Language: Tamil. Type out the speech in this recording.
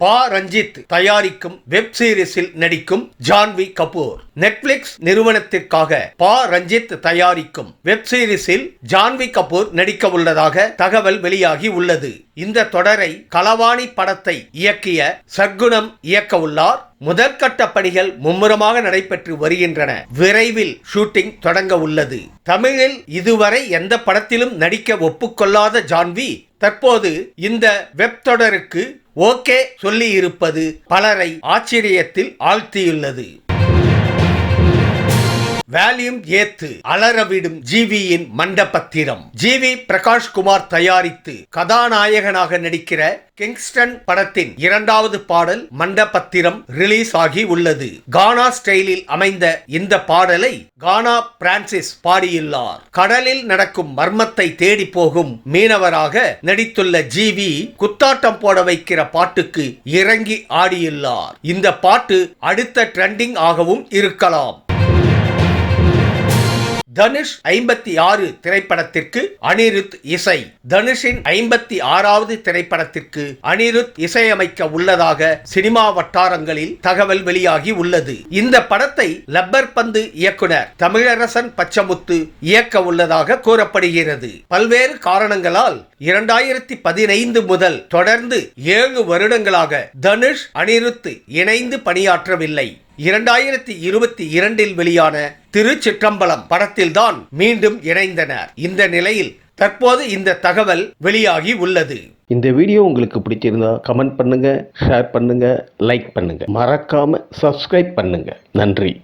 பா ரஞ்சித் தயாரிக்கும் வெப் சீரிஸில் நடிக்கும் ஜான்வி கபூர். நெட்ஃபிளிக்ஸ் நிறுவனத்திற்காக பா ரஞ்சித் தயாரிக்கும் வெப் சீரிஸில் ஜான்வி கபூர் நடிக்க உள்ளதாக தகவல் வெளியாகி உள்ளது. இந்த தொடரை கலவாணி படத்தை இயக்கிய சர்க்குணம் இயக்க உள்ளார். முதற்கட்ட பணிகள் மும்முரமாக நடைபெற்று வருகின்றன. விரைவில் ஷூட்டிங் தொடங்க உள்ளது. தமிழில் இதுவரை எந்த படத்திலும் நடிக்க ஒப்புக்கொள்ளாத ஜான்வி தற்போது இந்த வெப் தொடருக்கு ஓகே சொல்லி இருப்பது பலரை ஆச்சரியத்தில் ஆழ்த்தியுள்ளது. வால்யூம் ஏத்து அலறவிடும் ஜிவியின் மண்டபத்திரம். ஜிவி பிரகாஷ்குமார் தயாரித்து கதாநாயகனாக நடிக்கிற கிங்ஸ்டன் படத்தின் 2வது பாடல் மண்டபத்திரம் ரிலீஸ் ஆகி உள்ளது. கானா ஸ்டைலில் அமைந்த இந்த பாடலை கானா பிரான்சிஸ் பாடியுள்ளார். கடலில் நடக்கும் மர்மத்தை தேடி போகும் மீனவராக நடித்துள்ள ஜிவி குத்தாட்டம் போட வைக்கிற பாட்டுக்கு இறங்கி ஆடியுள்ளார். இந்த பாட்டு அடுத்த ட்ரெண்டிங் ஆகவும் இருக்கலாம். தனுஷ் 56 திரைப்படத்திற்கு அனிருத் இசை. தனுஷின் 56வது திரைப்படத்திற்கு அனிருத் இசையமைக்க உள்ளதாக சினிமா வட்டாரங்களில் தகவல் வெளியாகி உள்ளது. இந்த படத்தை லப்பர் பந்து இயக்குனர் தமிழரசன் பச்சமுத்து இயக்க உள்ளதாக கூறப்படுகிறது. பல்வேறு காரணங்களால் 2015 முதல் தொடர்ந்து 7 வருடங்களாக தனுஷ் அனிருத் இணைந்து பணியாற்றவில்லை. 2022 வெளியான திருச்சிற்றம்பலம் படத்தில்தான் மீண்டும் இணைந்தனர். இந்த நிலையில் தற்போது இந்த தகவல் வெளியாகி உள்ளது. இந்த வீடியோ உங்களுக்கு பிடிச்சிருந்தா கமெண்ட் பண்ணுங்க, ஷேர் பண்ணுங்க, லைக் பண்ணுங்க, மறக்காம சப்ஸ்கிரைப் பண்ணுங்க. நன்றி.